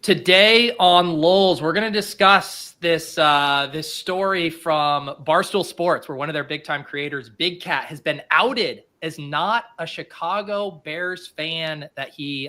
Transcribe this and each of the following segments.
Today on Lulz, we're going to discuss this story from Barstool Sports, where one of their big-time creators, Big Cat, has been outed as not a Chicago Bears fan that he,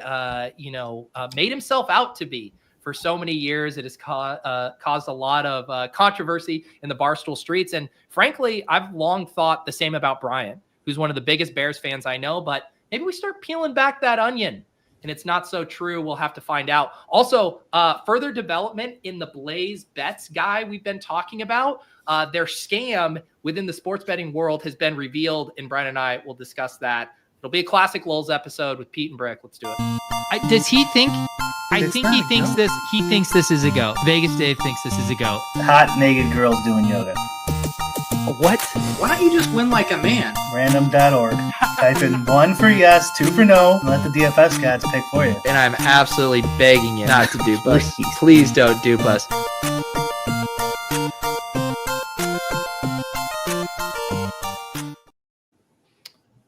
made himself out to be for so many years. It has caused a lot of controversy in the Barstool streets. And frankly, I've long thought the same about Brian, who's one of the biggest Bears fans I know. But maybe we start peeling back that onion, and it's not so true. We'll have to find out. Also, further development in the Blez Bets guy we've been talking about. Their scam within the sports betting world has been revealed, and Brian and I will discuss that. It'll be a classic Lulz episode with Pete and Bric. Let's do it. Does he think? I think he thinks this. He thinks this is a go. Vegas Dave thinks this is a go. Hot naked girls doing yoga. What? Why don't you just win like a man? Random.org. Type in 1 for yes, 2 for no, and let the DFS gods pick for you. And I'm absolutely begging you not to dupe us. Please don't dupe us.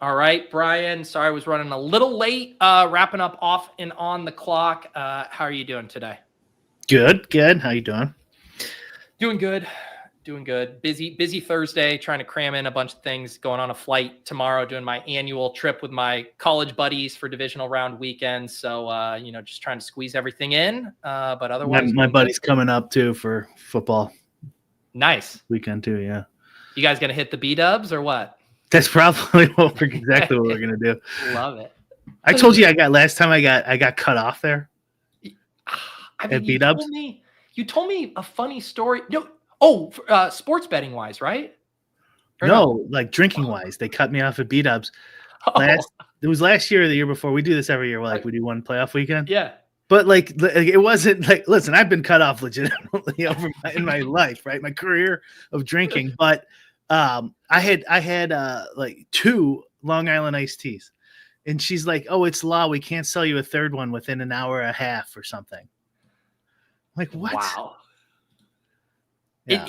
All right, Brian. Sorry, I was running a little late, wrapping up off and on the clock. How are you doing today? Good. How you doing? Doing good. Busy Thursday, trying to cram in a bunch of things, going on a flight tomorrow, doing my annual trip with my college buddies for divisional round weekend. So, just trying to squeeze everything in. But otherwise, my buddy's coming up too for football. Nice Weekend too. Yeah. You guys going to hit the B-dubs or what? That's probably exactly what we're going to do. Love it. I told you last time I got cut off there. At B-dubs. You told me a funny story. No. Oh, sports betting wise, right? Or no, like drinking wise, they cut me off at B-dubs. It was last year or the year before. We do this every year. We do one playoff weekend. Yeah. But it wasn't like, listen, I've been cut off legitimately in my life, right? My career of drinking. But I had 2 Long Island iced teas, and she's like, "Oh, it's law. We can't sell you a third one within an hour and a half or something." I'm like, what? Wow. Yeah.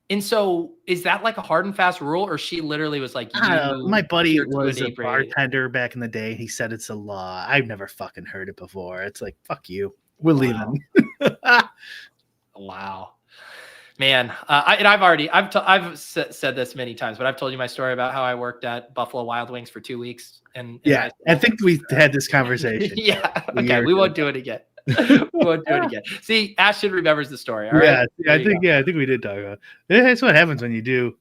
And so is that like a hard and fast rule, or she literally was like, my buddy was a bartender back in the day. He said it's a law. I've never fucking heard it before. It's like, fuck you. We're leaving. Wow. Man. I've said this many times, but I've told you my story about how I worked at Buffalo Wild Wings for 2 weeks. And I think we had this conversation. Yeah. Okay. We won't do it again. We won't do it again. See, Ashton remembers the story. All right. Yeah, I think we did talk about it. That's what happens when you do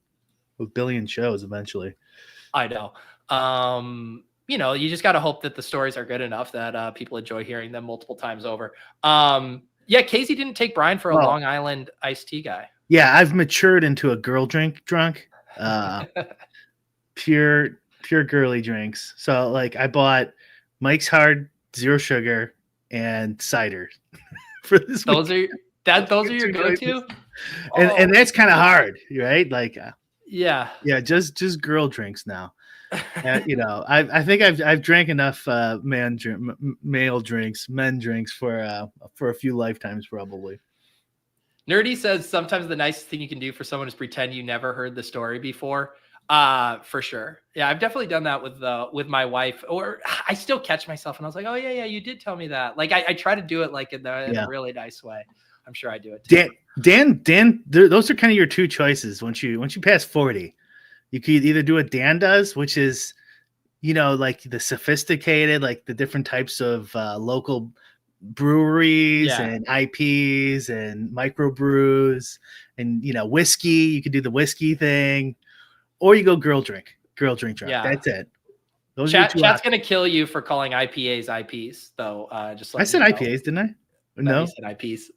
a billion shows eventually. I know. You just got to hope that the stories are good enough that people enjoy hearing them multiple times over. Casey didn't take Brian for a Long Island iced tea guy. Yeah, I've matured into a girl drunk. Pure girly drinks. So I bought Mike's Hard Zero Sugar and cider for this. Those are your go-to, and that's kind of hard, right? Just girl drinks now. I think I've drank enough men drinks for a few lifetimes probably. Nerdy says sometimes the nicest thing you can do for someone is pretend you never heard the story before. For sure. Yeah, I've definitely done that with my wife, or I still catch myself and I was like, oh yeah, you did tell me that. I try to do it in a really nice way. I'm sure I do it too. Dan, those are kind of your two choices. Once you pass 40, you could either do what Dan does, which is, the sophisticated, the different types of local breweries and IPs and microbrews and, whiskey. You could do the whiskey thing. Or you go girl drink. Yeah. That's it. Chat's going to kill you for calling IPAs IPs, though. I said IPAs, didn't I? No, you said IPs.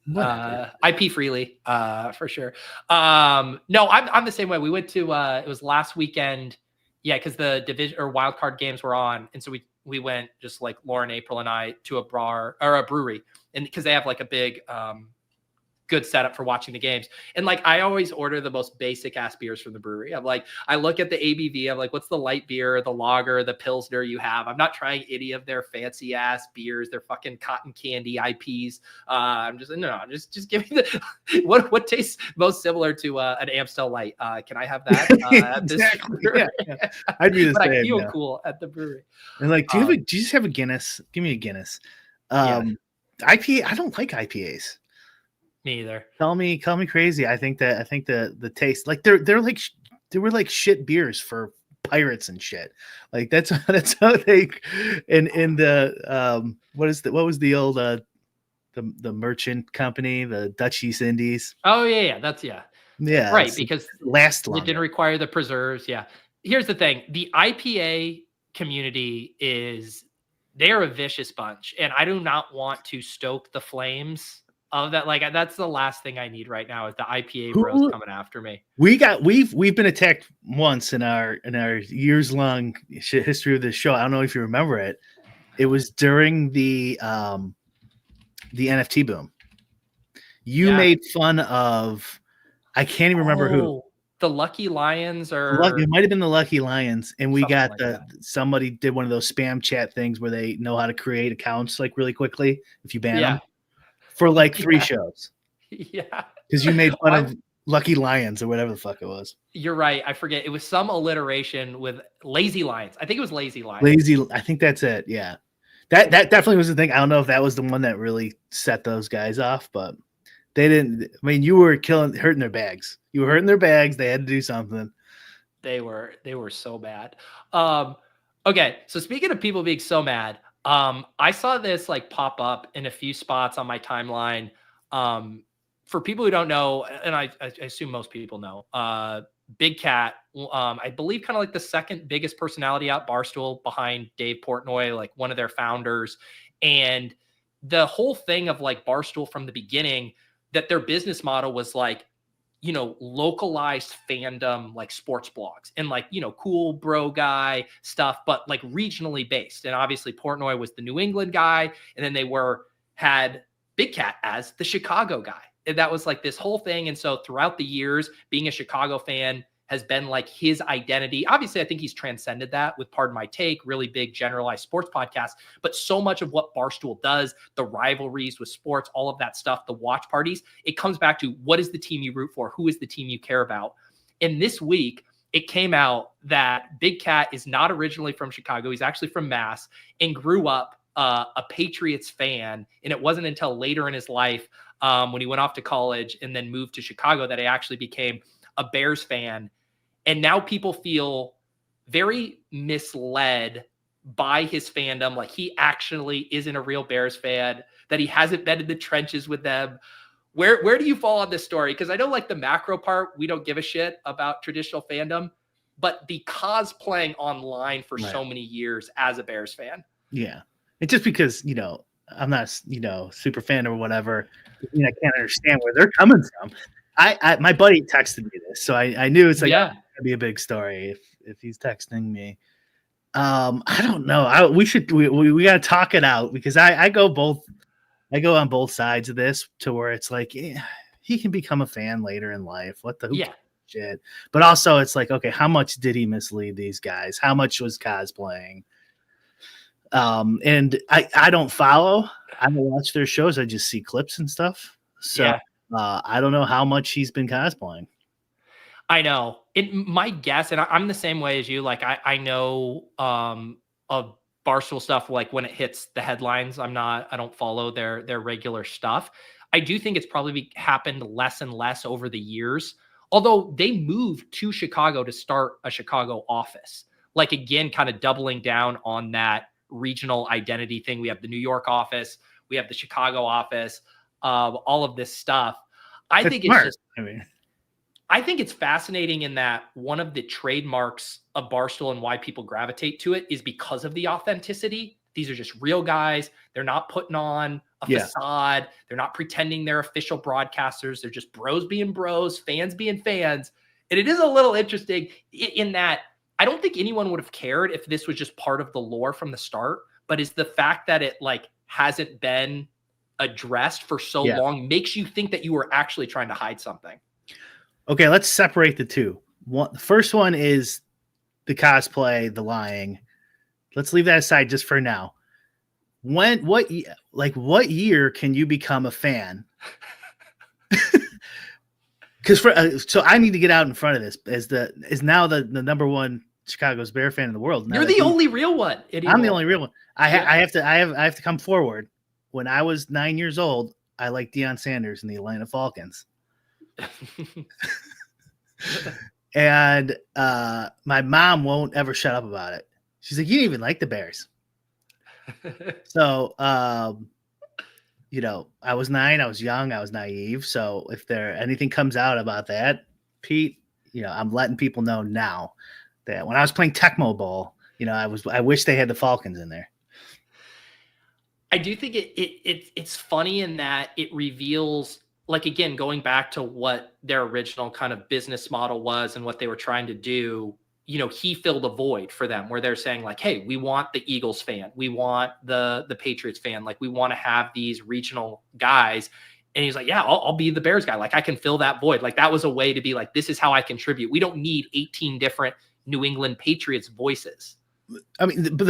IP freely, for sure. No, I'm the same way. We went to it was last weekend. Yeah, because the division or wild card games were on, and so we went just Lauren, April, and I to a bar or a brewery, and because they have a big good setup for watching the games. And I always order the most basic ass beers from the brewery. I look at the ABV. I'm like, what's the light beer, the lager, the Pilsner you have? I'm not trying any of their fancy ass beers. They're fucking cotton candy IPs. I'm just give me the, what tastes most similar to an Amstel Light. Can I have that? At this yeah. I'd be the but same. I feel cool at the brewery. And do you just have a Guinness? Give me a Guinness. IPA. I don't like IPAs. Me either. Call me crazy. I think the taste, like they're like they were like shit beers for pirates and shit. Like that's how they in the what was the old the merchant company, the Dutch East Indies. Oh yeah, that's yeah. Yeah, Right, because last it longer. didn't require the preserves. Yeah. Here's the thing. The IPA community they're a vicious bunch. And I do not want to stoke the flames of that. Like that's the last thing I need right now is the IPA bros coming after me. We've been attacked once in our years long history of this show. I don't know if you remember it. It was during the NFT boom. You made fun of, I can't even remember who. The Lucky Lions or it might have been the Lucky Lions, and we got like somebody did one of those spam chat things where they know how to create accounts like really quickly if you ban them for like 3 shows. Yeah, because you made fun of Lucky Lions or whatever the fuck it was. You're right. I forget. It was some alliteration with Lazy Lions. I think it was Lazy Lions. I think that's it. Yeah, that definitely was the thing. I don't know if that was the one that really set those guys off, but they didn't. I mean, you were hurting their bags. You were hurting their bags. They had to do something. They were so bad. Okay, so speaking of people being so mad, I saw this like pop up in a few spots on my timeline. For people who don't know, and I assume most people know, Big Cat, I believe kind of like the second biggest personality out Barstool behind Dave Portnoy, like one of their founders. And the whole thing of like Barstool from the beginning, that their business model was like, you know, localized fandom, like sports blogs and like, you know, cool bro guy stuff, but like regionally based. And obviously Portnoy was the New England guy. And then they had Big Cat as the Chicago guy. And that was like this whole thing. And so throughout the years, being a Chicago fan has been like his identity. Obviously, I think he's transcended that with Pardon My Take, really big generalized sports podcast. But so much of what Barstool does, the rivalries with sports, all of that stuff, the watch parties, it comes back to what is the team you root for? Who is the team you care about? And this week, it came out that Big Cat is not originally from Chicago. He's actually from Mass and grew up a Patriots fan. And it wasn't until later in his life when he went off to college and then moved to Chicago that he actually became a Bears fan. And now people feel very misled by his fandom. Like he actually isn't a real Bears fan, that he hasn't been in the trenches with them. Where do you fall on this story? Because I know like the macro part, we don't give a shit about traditional fandom, but the cosplaying online for so many years as a Bears fan. Yeah. It's just because, you know, I'm not, you know, super fan or whatever. You know, I can't understand where they're coming from. My buddy texted me this, so I knew it's like it's gonna be a big story if he's texting me. I don't know. We gotta talk it out because I go on both sides of this to where it's like he can become a fan later in life. What the shit? But also it's like, okay, how much did he mislead these guys? How much was cosplaying? And I don't follow. I don't watch their shows. I just see clips and stuff. So I don't know how much he's been cosplaying. I know. My guess, and I'm the same way as you. Like I know of Barstool stuff. Like when it hits the headlines, I don't follow their regular stuff. I do think it's probably happened less and less over the years. Although they moved to Chicago to start a Chicago office. Like again, kind of doubling down on that regional identity thing. We have the New York office. We have the Chicago office. All of this stuff. I think it's fascinating in that one of the trademarks of Barstool and why people gravitate to it is because of the authenticity. These are just real guys. They're not putting on a facade. They're not pretending they're official broadcasters. They're just bros being bros, fans being fans. And it is a little interesting in that I don't think anyone would have cared if this was just part of the lore from the start, but it's the fact that it like hasn't been addressed for so long makes you think that you were actually trying to hide something. Okay, let's separate the two. The first one is the cosplay, the lying. Let's leave that aside just for now. What year can you become a fan? Because so I need to get out in front of this as now the number one Chicago's Bear fan in the world. You're the only real one. I'm the only real one. I have to come forward. when I was 9 years old, I liked Deion Sanders and the Atlanta Falcons. And my mom won't ever shut up about it. She's like, you didn't even like the Bears. So, you know, I was 9, I was young, I was naive. So if there anything comes out about that, Pete, you know, I'm letting people know now that when I was playing Tecmo Bowl, you know, I wish they had the Falcons in there. I do think it's funny in that it reveals, like, again, going back to what their original kind of business model was and what they were trying to do. You know, he filled a void for them where they're saying like, hey, we want the Eagles fan. We want the Patriots fan. Like, we want to have these regional guys. And he's like, yeah, I'll be the Bears guy. Like, I can fill that void. Like, that was a way to be like, this is how I contribute. We don't need 18 different New England Patriots voices. I mean, but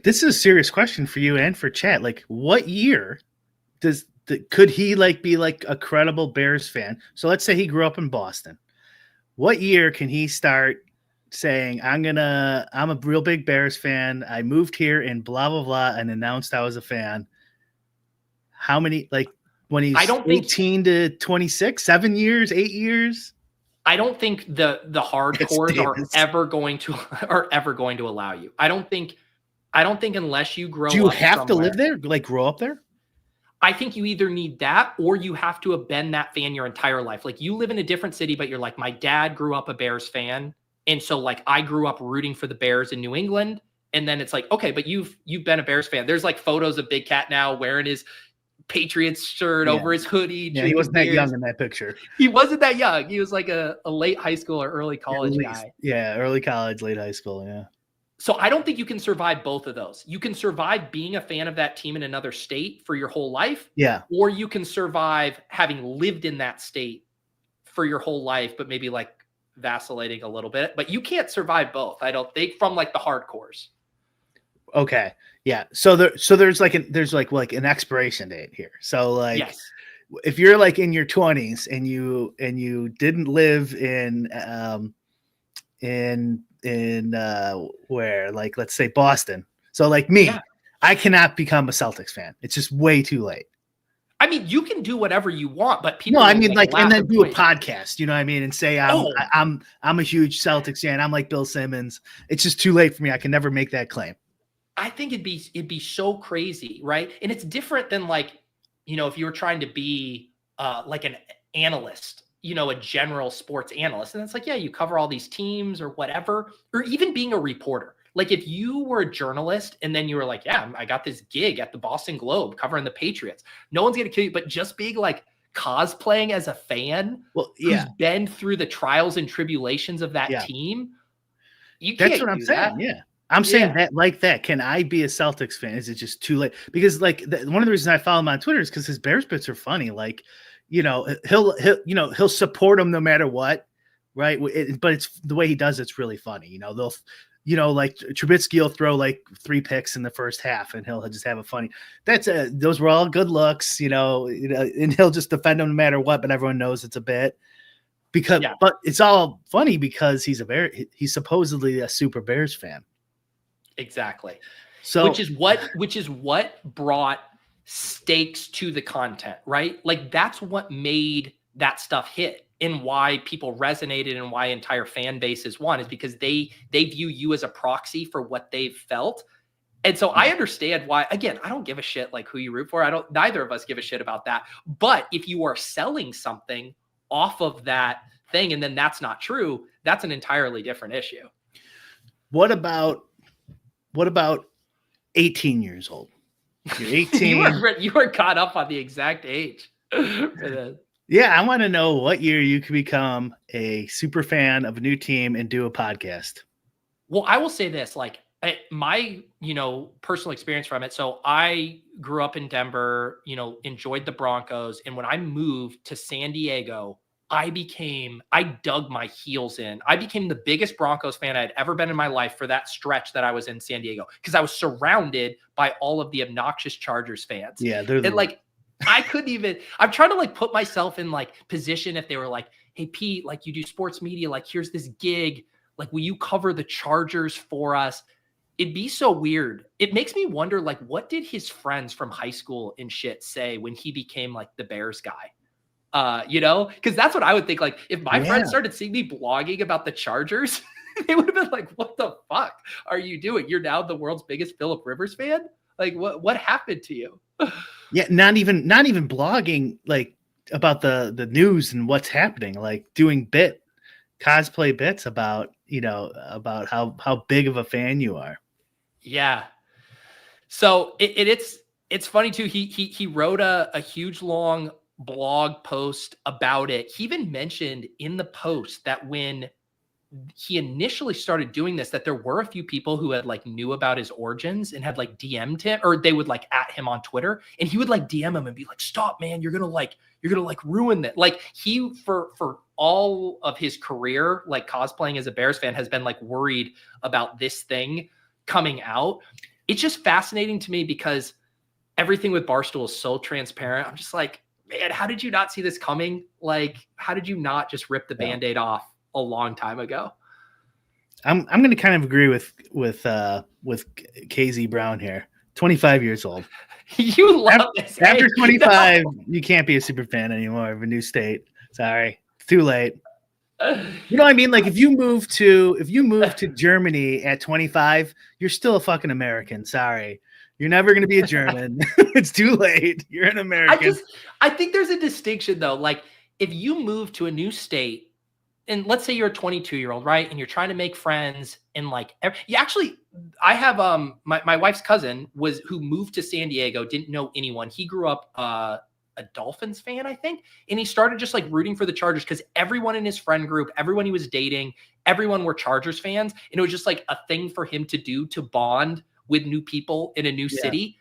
this is a serious question for you and for chat. Like, what year could he like be like a credible Bears fan? So let's say he grew up in Boston. What year can he start saying, I'm a real big Bears fan. I moved here and blah, blah, blah, and announced I was a fan. How many, like when he's 18 to 26, 7 years, 8 years? I don't think the hardcores are ever going to allow you. I don't think unless you grow up. Do you have somewhere, to live there? Like grow up there? I think you either need that or you have to have been that fan your entire life. Like, you live in a different city, but you're like, my dad grew up a Bears fan. And so like I grew up rooting for the Bears in New England. And then it's like, okay, but you've been a Bears fan. There's like photos of Big Cat now wearing his Patriots shirt over his hoodie. Yeah, he wasn't that young in that picture. He wasn't that young. He was like a late high school or early college guy. Yeah, early college, late high school, yeah. So I don't think you can survive both of those. You can survive being a fan of that team in another state for your whole life. Yeah. Or you can survive having lived in that state for your whole life, but maybe like vacillating a little bit. But you can't survive both, I don't think, from like the hardcores. Okay. Yeah. So there's like an expiration date here. So like, yes. If you're like in your 20s and you didn't live in where, like, let's say Boston. So like me, I cannot become a Celtics fan. It's just way too late. I mean, you can do whatever you want, but people. No, I mean, like, and then do a podcast. You know what I mean? And say I'm a huge Celtics fan. I'm like Bill Simmons. It's just too late for me. I can never make that claim. I think it'd be so crazy, right? And it's different than, like, you know, if you were trying to be like an analyst, you know, a general sports analyst, and it's like, yeah, you cover all these teams or whatever, or even being a reporter. Like, if you were a journalist and then you were like, yeah, I got this gig at the Boston Globe covering the Patriots. No one's going to kill you, but just being like cosplaying as a fan who's been through the trials and tribulations of that team. That's what I'm saying. Yeah. I'm saying that like that. Can I be a Celtics fan? Is it just too late? Because like one of the reasons I follow him on Twitter is because his Bears bits are funny. Like, you know, he'll support them no matter what. Right. But it's the way he does it's really funny. You know, like Trubisky will throw like 3 picks in the first half and he'll just have a funny. Those were all good looks, you know, and he'll just defend them no matter what. But everyone knows it's a bit but it's all funny because he's supposedly a super Bears fan. Exactly. So which is what brought stakes to the content, right? Like, that's what made that stuff hit. And why people resonated and why entire fan bases won is because they view you as a proxy for what they've felt. And so I understand why, again, I don't give a shit like who you root for. Neither of us give a shit about that. But if you are selling something off of that thing and then that's not true, that's an entirely different issue. What about 18 years old? You're 18. you were caught up on the exact age for this. Yeah, I want to know what year you could become a super fan of a new team and do a podcast. Well, I will say this, like, my, you know, personal experience from it. So I grew up in Denver, you know, enjoyed the Broncos. And when I moved to San Diego, I dug my heels in. I became the biggest Broncos fan I'd ever been in my life for that stretch that I was in San Diego, because I was surrounded by all of the obnoxious Chargers fans. Yeah. I couldn't even, I'm trying to like put myself in like position if they were like, hey, Pete, like, you do sports media, like, here's this gig, like, will you cover the Chargers for us? it'd be so weird. It makes me wonder, like, what did his friends from high school and shit say when he became like the Bears guy? Because that's what I would think. Like, if my friends started seeing me blogging about the Chargers, they would have been like, "What the fuck are you doing? You're now the world's biggest Phillip Rivers fan. Like, what happened to you?" Yeah, not even blogging like about the news and what's happening. Like doing cosplay bits about about how big of a fan you are. Yeah. So it's funny too. He wrote a huge long blog post about it. He even mentioned in the post that when he initially started doing this, that there were a few people who had like knew about his origins and had like DM'd him, or they would like at him on Twitter, and he would like DM him and be like, "Stop, man, you're gonna ruin that." Like he for all of his career, like cosplaying as a Bears fan, has been like worried about this thing coming out. It's just fascinating to me because everything with Barstool is so transparent. I'm just like, man, how did you not see this coming? Like, how did you not just rip the Band-Aid off a long time ago? I'm going to kind of agree with KZ Brown here. 25 years old. You love this. After 25, you can't be a super fan anymore of a new state. Sorry, it's too late. You know what I mean? Like if you move to Germany at 25, you're still a fucking American. Sorry. You're never going to be a German. It's too late. You're an American. I think there's a distinction though. Like if you move to a new state, and let's say you're a 22-year-old, right? And you're trying to make friends and like, I have my wife's cousin who moved to San Diego, didn't know anyone. He grew up a Dolphins fan, I think. And he started just like rooting for the Chargers because everyone in his friend group, everyone he was dating, everyone were Chargers fans. And it was just like a thing for him to do to bond with new people in a new city.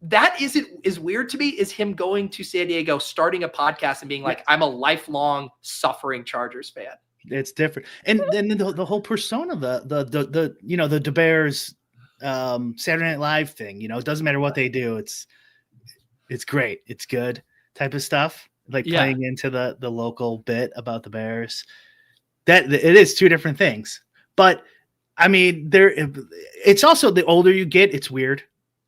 That is weird to me, is him going to San Diego, starting a podcast and being like, I'm a lifelong suffering Chargers fan. It's different. And then the whole persona, the Bears Saturday Night Live thing, it doesn't matter what they do. It's great. It's good type of stuff. Like playing into the local bit about the Bears. That it is two different things. But I mean, it's also the older you get, it's weird.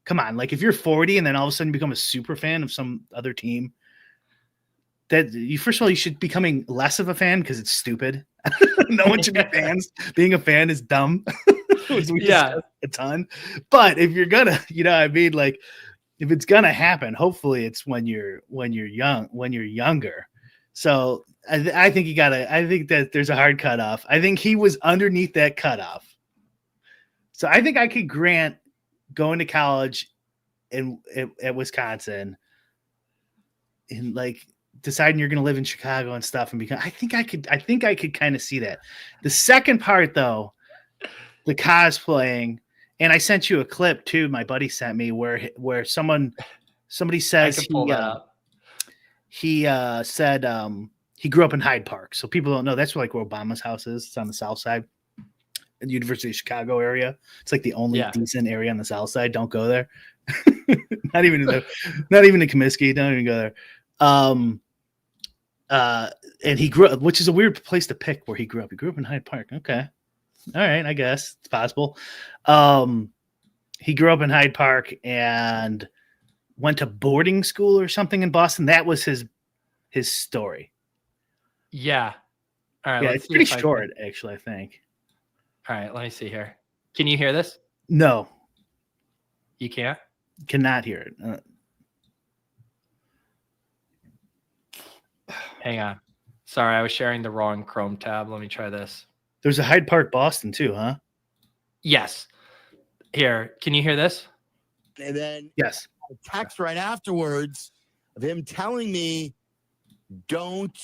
Come on, like if you're 40 and then all of a sudden you become a super fan of some other team, first of all, you should be becoming less of a fan because it's stupid. No one should be fans. Being a fan is dumb. A ton. But if you're gonna, like if it's gonna happen, hopefully it's when you're younger. So I think I think that there's a hard cutoff. I think he was underneath that cutoff. So I think I could grant going to college at Wisconsin and like deciding you're going to live in Chicago and stuff and become, I think I could kind of see that. The second part though, the cosplaying, and I sent you a clip too. My buddy sent me where somebody says he said he grew up in Hyde Park. So people don't know that's where Obama's house is. It's on the south side. The University of Chicago area. It's like the only decent area on the south side. Don't go there. not even in Comiskey. Don't even go there. And he grew up, which is a weird place to pick where he grew up. He grew up in Hyde Park. Okay. All right. I guess it's possible. He grew up in Hyde Park and went to boarding school or something in Boston. That was his story. Yeah. All right. Yeah, it's pretty short, actually, I think. All right, let me see here. Can you hear this? No. You can't? Cannot hear it. Hang on. Sorry, I was sharing the wrong Chrome tab. Let me try this. There's a Hyde Park, Boston, too, huh? Yes. Here, can you hear this? And then yes, a text right afterwards of him telling me, don't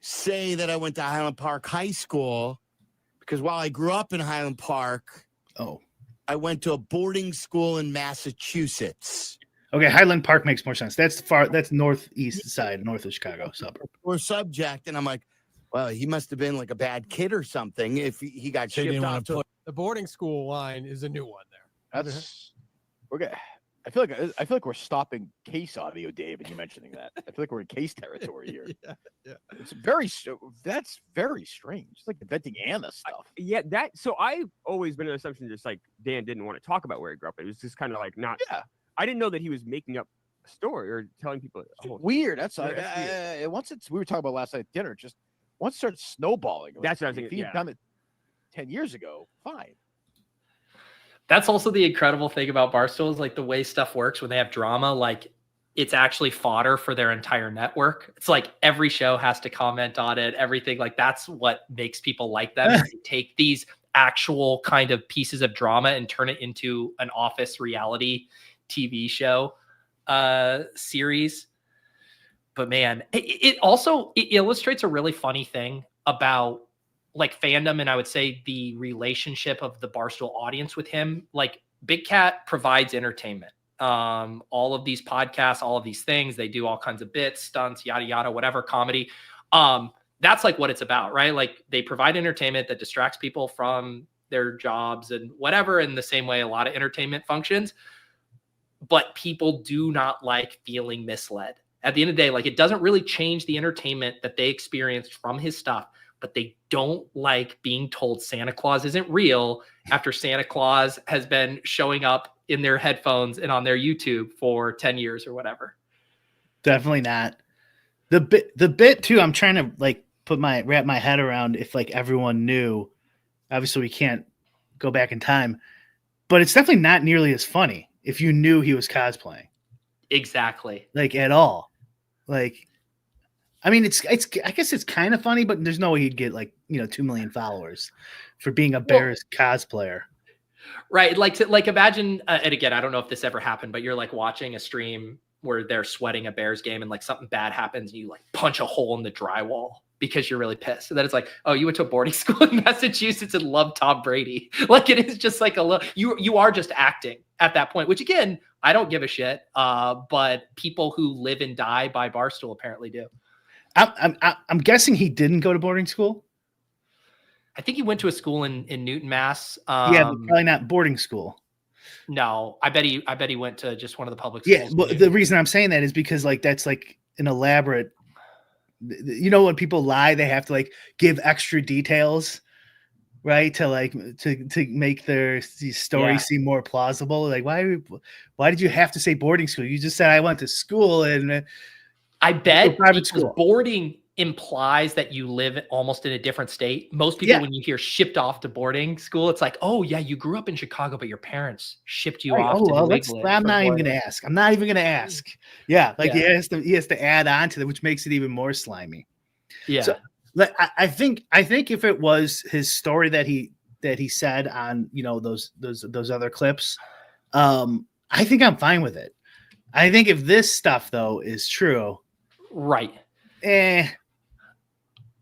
say that I went to Highland Park High School. Because while I grew up in Highland Park, I went to a boarding school in Massachusetts. Okay, Highland Park makes more sense. That's northeast side, north of Chicago suburb. Or subject, and I'm like, well, he must have been like a bad kid or something if he got shipped off to. The boarding school line is a new one there. That's okay. I feel like we're stopping case audio, Dave, and you mentioning that. I feel like we're in case territory here. Yeah. It's that's very strange. It's like inventing Anna stuff. So I've always been an assumption just like Dan didn't want to talk about where he grew up. It was just kind of like not. Yeah. I didn't know that he was making up a story or telling people. Weird. That's Yeah, we were talking about last night at dinner. Just once it starts snowballing. That's what I was If thinking. he'd Yeah. done it 10 years ago, fine. That's also the incredible thing about Barstool is like the way stuff works when they have drama, like it's actually fodder for their entire network. It's like every show has to comment on it, everything. Like that's what makes people like them. Is they take these actual kind of pieces of drama and turn it into an office reality TV show series. But man, it illustrates a really funny thing about like fandom, and I would say the relationship of the Barstool audience with him. Like Big Cat provides entertainment. All of these podcasts, all of these things, they do all kinds of bits, stunts, yada yada, whatever, comedy. That's like what it's about, right? Like they provide entertainment that distracts people from their jobs and whatever, in the same way a lot of entertainment functions. But people do not like feeling misled. At the end of the day, like it doesn't really change the entertainment that they experienced from his stuff, but they don't like being told Santa Claus isn't real after Santa Claus has been showing up in their headphones and on their YouTube for 10 years or whatever. Definitely not. The bit too, I'm trying to like wrap my head around if like everyone knew. Obviously we can't go back in time, but it's definitely not nearly as funny if you knew he was cosplaying. Exactly. Like at all. Like, I mean, it's I guess it's kind of funny, but there's no way he'd get like, 2 million followers for being a Bears cosplayer. Right. Like imagine, and again, I don't know if this ever happened, but you're like watching a stream where they're sweating a Bears game and like something bad happens and you like punch a hole in the drywall because you're really pissed. And then it's like, oh, you went to a boarding school in Massachusetts and loved Tom Brady. Like it is just like you are just acting at that point, which again, I don't give a shit. But people who live and die by Barstool apparently do. I'm guessing he didn't go to boarding school. I think he went to a school in Newton, Mass. Yeah, but probably not boarding school. No, I bet he went to just one of the public schools. Yeah, well, the reason I'm saying that is because like that's like an elaborate. When people lie, they have to like give extra details, right? To like to make their story seem more plausible. Like why did you have to say boarding school? You just said I went to school and. I bet private school. Boarding implies that you live almost in a different state. Most people, when you hear shipped off to boarding school, it's like, oh yeah, you grew up in Chicago, but your parents shipped you off. I'm not even going to ask. I'm not even going to ask. Yeah, like he has to add on to that, which makes it even more slimy. Yeah. So, I think if it was his story that he said on those other clips, I think I'm fine with it. I think if this stuff though is true. Right. I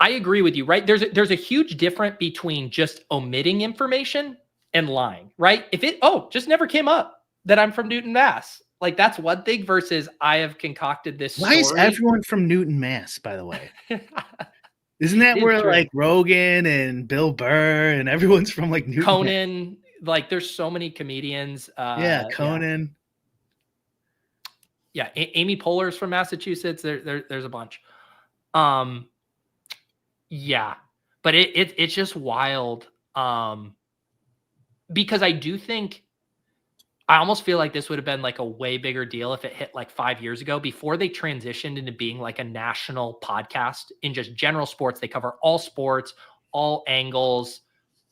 agree with you, right? There's a huge difference between just omitting information and lying, right? If it just never came up that I'm from Newton, Mass. Like that's one thing versus I have concocted this story. Why is everyone from Newton, Mass, by the way? Isn't that where like Rogan and Bill Burr and everyone's from like Newton? Conan, like there's so many comedians. Conan. Yeah, Amy Poehler's from Massachusetts. There's a bunch. Yeah, but it's just wild. Because I do think I almost feel like this would have been like a way bigger deal if it hit like 5 years ago before they transitioned into being like a national podcast in just general sports. They cover all sports, all angles.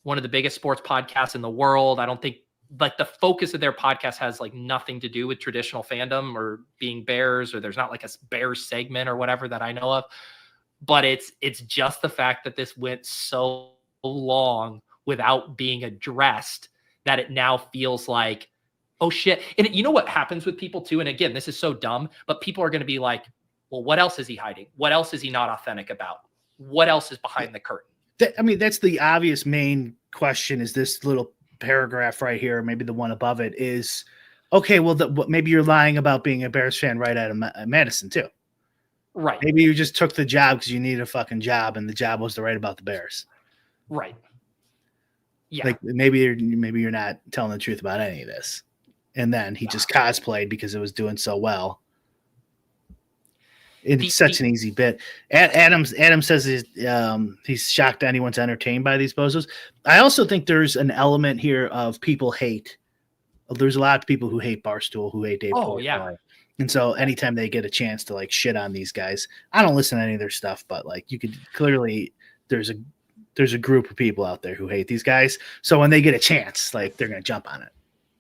One of the biggest sports podcasts in the world. I don't think like the focus of their podcast has like nothing to do with traditional fandom or being Bears, or there's not like a Bears segment or whatever that I know of, but it's just the fact that this went so long without being addressed that it now feels like, oh shit. And you know what happens with people too? And again, this is so dumb, but people are going to be like, well, what else is he hiding? What else is he not authentic about? What else is behind the curtain? That's the obvious main question is this little paragraph right here, maybe the one above it is, okay, well, maybe you're lying about being a Bears fan right out of Madison too. Right. Maybe you just took the job because you needed a fucking job and the job was to write about the Bears. Right. Yeah. Like maybe you're not telling the truth about any of this. and then he just cosplayed because it was doing so well. It's such an easy bit. Adam says he's shocked anyone's entertained by these poses. I also think there's an element here of people hate. There's a lot of people who hate Barstool, who hate Dave. Oh, yeah. And so anytime they get a chance to like shit on these guys, I don't listen to any of their stuff, but like you could clearly there's a group of people out there who hate these guys. So when they get a chance, like they're going to jump on it.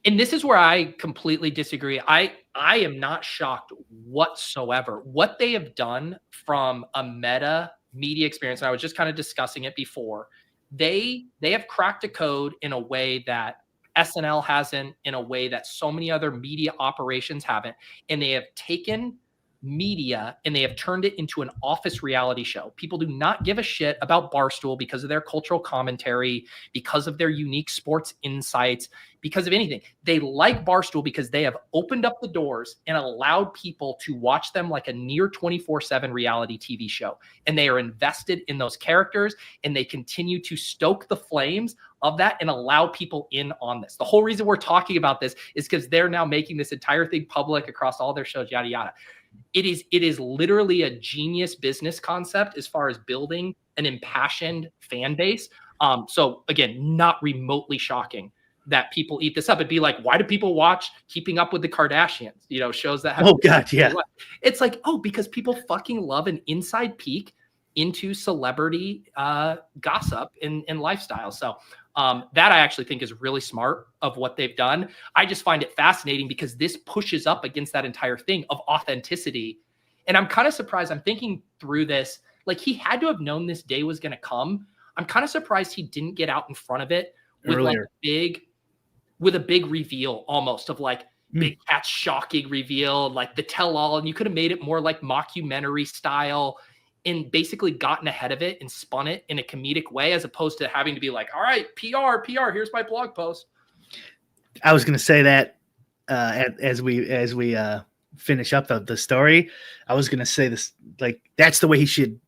And this is where I completely disagree. I am not shocked whatsoever. What they have done from a meta media experience, and I was just kind of discussing it before, they have cracked a code in a way that SNL hasn't, in a way that so many other media operations haven't. And they have taken media and they have turned it into an office reality show. People do not give a shit about Barstool because of their cultural commentary, because of their unique sports insights, because of anything. They like Barstool because they have opened up the doors and allowed people to watch them like a near 24/7 reality TV show. And they are invested in those characters and they continue to stoke the flames of that and allow people in on this. The whole reason we're talking about this is because they're now making this entire thing public across all their shows, yada, yada. It is literally a genius business concept as far as building an impassioned fan base. So again, not remotely shocking that people eat this up. It'd be like, why do people watch Keeping Up with the Kardashians? You know, shows that have. Oh God, yeah. It's like, oh, because people fucking love an inside peek into celebrity gossip and lifestyle. So that I actually think is really smart of what they've done. I just find it fascinating because this pushes up against that entire thing of authenticity. And I'm kind of surprised. I'm thinking through this, like he had to have known this day was going to come. I'm kind of surprised he didn't get out in front of it with earlier. With a big reveal almost of like Big Cat's shocking reveal, like the tell all. And you could have made it more like mockumentary style and basically gotten ahead of it and spun it in a comedic way, as opposed to having to be like, all right, PR, here's my blog post. I was going to say that as we finish up the story, I was going to say this, like, that's the way he should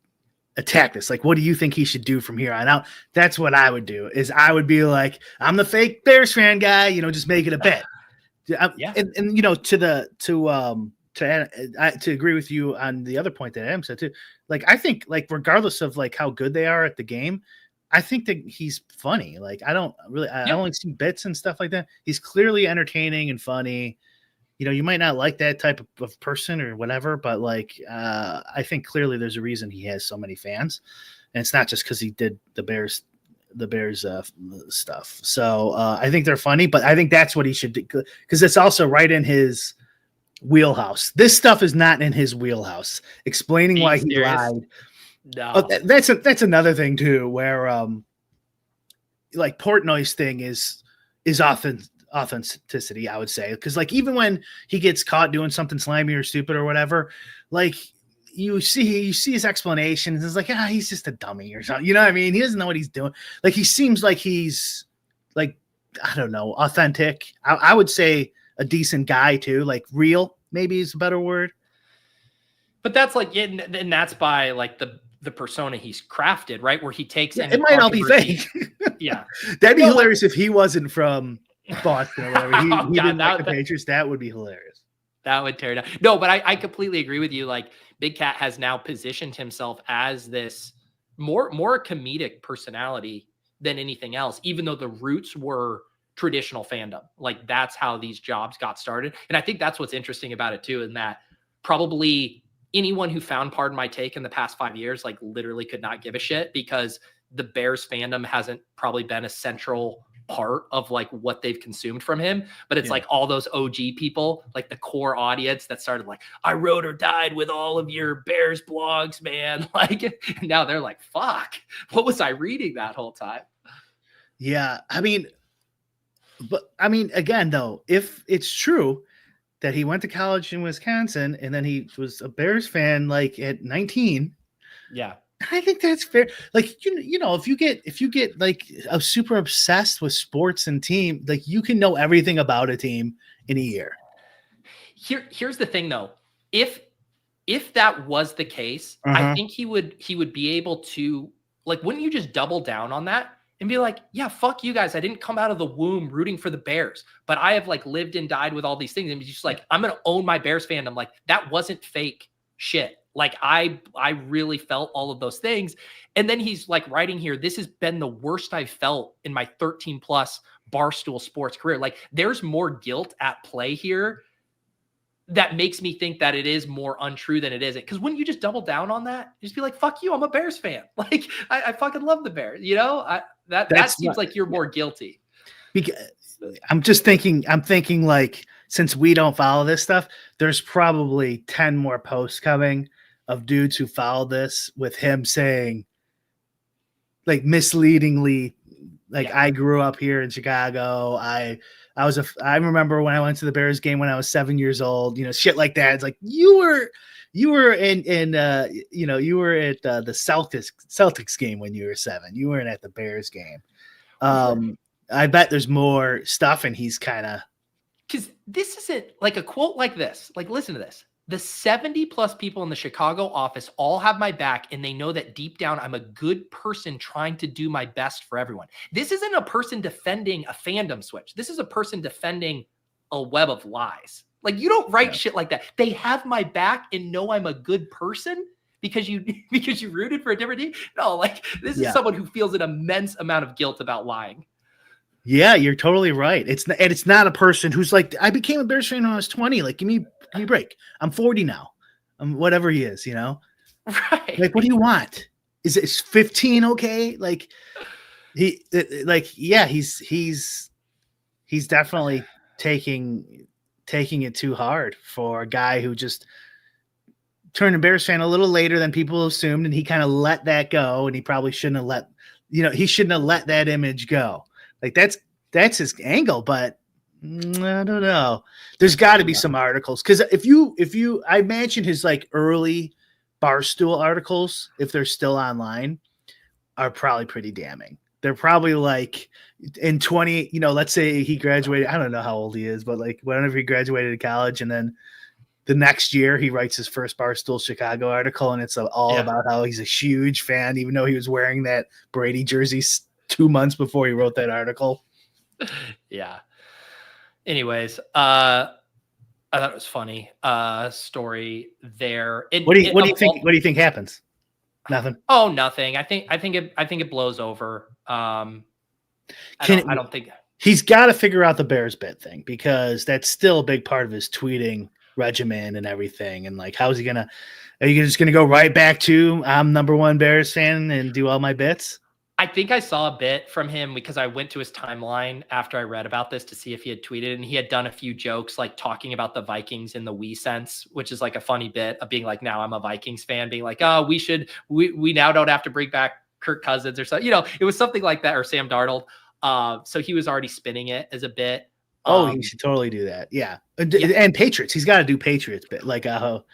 attack this. Like, what do you think he should do from here on out? That's what I would do, is I would be like, I'm the fake Bears fan guy, you know, just make it a bet. Yeah. And you know, to agree with you on the other point that Adam said too, like, I think, like, regardless of like how good they are at the game, I think that he's funny. Like, I only see bits and stuff like that. He's clearly entertaining and funny. You know, you might not like that type of person or whatever, but like, I think clearly there's a reason he has so many fans, and it's not just because he did the Bears stuff. So I think they're funny, but I think that's what he should do, because it's also right in his wheelhouse. This stuff is not in his wheelhouse. Explaining why he lied. No, that's another thing too, where like Portnoy's thing is authenticity, I would say, because like even when he gets caught doing something slimy or stupid or whatever, like you see his explanations. It's like, he's just a dummy or something. You know what I mean? He doesn't know what he's doing. Like, he seems like he's like, I don't know, authentic. I would say a decent guy too, like real, maybe is a better word. But that's like, and that's by like the persona he's crafted, right? Where he takes it might all be fake. Yeah, that'd be hilarious if he wasn't from Boston or whatever. He God, didn't like the Patriots. That would be hilarious. That would tear down. No, but I completely agree with you. Like, Big Cat has now positioned himself as this more comedic personality than anything else, even though the roots were traditional fandom. Like, that's how these jobs got started. And I think that's what's interesting about it too, in that probably anyone who found Pardon My Take in the past 5 years, like, literally could not give a shit, because the Bears fandom hasn't probably been a central part of like what they've consumed from him. But it's like all those OG people, like the core audience that started like, I rode or died with all of your Bears blogs, man. Like, now they're like, fuck, what was I reading that whole time? Yeah. I mean, again, though, if it's true that he went to college in Wisconsin and then he was a Bears fan, like at 19. Yeah. I think that's fair. Like, you know, if you get like a super obsessed with sports and team, like you can know everything about a team in a year. Here's the thing though. If that was the case, I think he would be able to, like, wouldn't you just double down on that and be like, yeah, fuck you guys. I didn't come out of the womb rooting for the Bears, but I have like lived and died with all these things. And he's just like, I'm going to own my Bears fandom. Like that wasn't fake shit. Like I really felt all of those things. And then he's like writing here, this has been the worst I've felt in my 13 plus Barstool Sports career. Like there's more guilt at play here that makes me think that it is more untrue than it isn't. Because when you just double down on that, just be like, fuck you, I'm a Bears fan. Like I fucking love the Bears. You know, that seems like you're more guilty. I'm thinking like, since we don't follow this stuff, there's probably 10 more posts coming of dudes who follow this with him saying like misleadingly, like I grew up here in Chicago. I remember when I went to the Bears game when I was 7 years old, you know, shit like that. It's like you were you were at the Celtics game when you were 7. You weren't at the Bears game. I bet there's more stuff, and he's kind of, because this isn't like a quote like this. Like, listen to this. The 70 plus people in the Chicago office all have my back, and they know that deep down, I'm a good person trying to do my best for everyone. This isn't a person defending a fandom switch. This is a person defending a web of lies. Like, you don't write shit like that. They have my back and know I'm a good person because you rooted for a different team. No, like, this is someone who feels an immense amount of guilt about lying. Yeah, you're totally right. It's not a person who's like, I became a Bears fan when I was 20. Like, give me a break. I'm 40 now. Whatever he is, you know? Right. Like, what do you want? Is it 15 okay? Like, he's definitely taking it too hard for a guy who just turned a Bears fan a little later than people assumed, and he kind of let that go, and he probably shouldn't have let that image go. Like, that's his angle, but I don't know. There's got to be some articles, because I imagine his like early Barstool articles, if they're still online, are probably pretty damning. They're probably like in 20, let's say he graduated. I don't know how old he is, but like whenever he graduated college, and then the next year he writes his first Barstool Chicago article, and it's all about how he's a huge fan, even though he was wearing that Brady jersey 2 months before he wrote that article. Yeah. Anyways, I thought it was funny. Story there. What do you think happens? Nothing. Oh, nothing. I think it blows over. I don't think he's got to figure out the Bears bet thing, because that's still a big part of his tweeting regimen and everything. And like, are you just gonna go right back to I'm #1 Bears fan and do all my bits? I think I saw a bit from him because I went to his timeline after I read about this to see if he had tweeted, and he had done a few jokes like talking about the Vikings in the we sense, which is like a funny bit of being like, now I'm a Vikings fan, being like, oh, we now don't have to bring back Kirk Cousins or something. It was something like that, or Sam Darnold. So he was already spinning it as a bit. He should totally do that. Yeah. And Patriots. He's got to do Patriots bit. Like, who are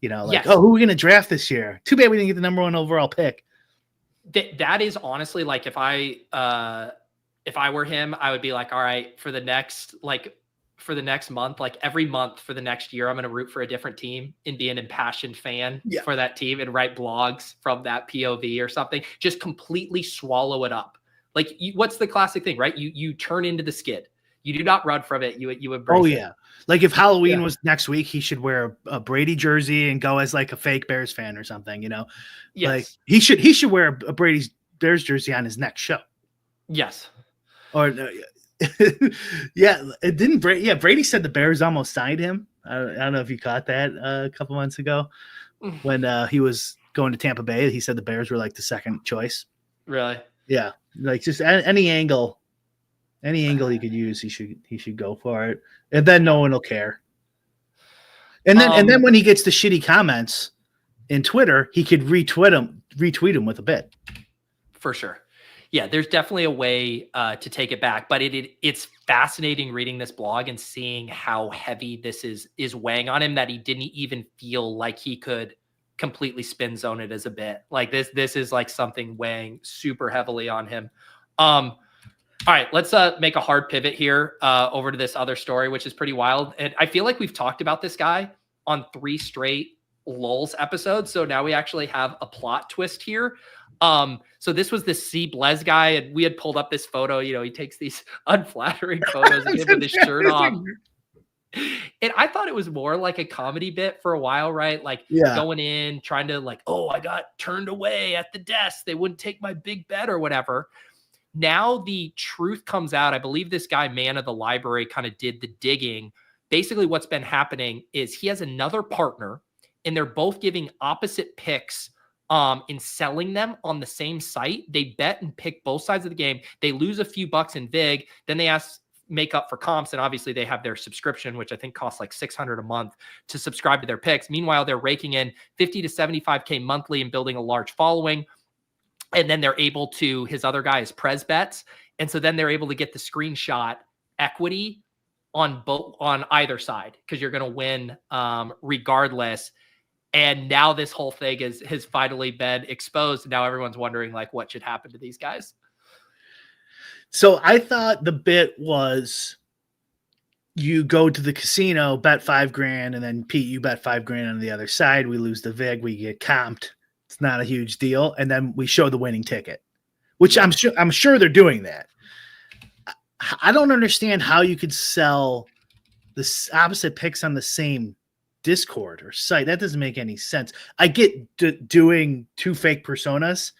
we going to draft this year? Too bad we didn't get the #1 overall pick. That is honestly like, if I were him, I would be like, all right, for the next month, like every month for the next year, I'm going to root for a different team and be an impassioned fan for that team and write blogs from that POV or something. Just completely swallow it up. Like, what's the classic thing, right? You turn into the skid. You do not run from it. You embrace it. Oh yeah. Like, if Halloween was next week, he should wear a Brady jersey and go as like a fake Bears fan or something, Yes. Like, he should wear a Brady's Bears jersey on his next show. Yes. Or Brady said the Bears almost signed him. I don't know if you caught that a couple months ago when he was going to Tampa Bay. He said the Bears were like the second choice. Really? Yeah. Like, just any angle he could use, he should go for it, and then no one will care. And then when he gets the shitty comments in Twitter, he could retweet them with a bit. For sure. Yeah, there's definitely a way to take it back, but it's fascinating reading this blog and seeing how heavy this is weighing on him, that he didn't even feel like he could completely spin zone it as a bit. Like, this is like something weighing super heavily on him. All right, let's make a hard pivot here over to this other story, which is pretty wild. And I feel like we've talked about this guy on 3 straight Lulz episodes. So now we actually have a plot twist here. So this was the Blez guy, and we had pulled up this photo. You know, he takes these unflattering photos of him with his shirt off. And I thought it was more like a comedy bit for a while, right? Like going in, trying to like, oh, I got turned away at the desk. They wouldn't take my big bet or whatever. Now the truth comes out. I believe this guy, man of the library, kind of did the digging. Basically, what's been happening is he has another partner, and they're both giving opposite picks in selling them on the same site. They bet and pick both sides of the game. They lose a few bucks in vig. Then they make up for comps, and obviously they have their subscription, which I think costs like $600 a month to subscribe to their picks. Meanwhile, they're raking in 50 to 75K monthly and building a large following. And then they're able to, his other guy is Blez Bets. And so then they're able to get the screenshot equity on either side, because you're going to win regardless. And now this whole thing has finally been exposed. And now everyone's wondering like what should happen to these guys. So I thought the bit was you go to the casino, bet $5,000, and then Pete, you bet $5,000 on the other side. We lose the vig, we get comped. It's not a huge deal, and then we show the winning ticket, which I'm sure they're doing that. I don't understand how you could sell the opposite picks on the same Discord or site. That doesn't make any sense. I get doing two fake personas,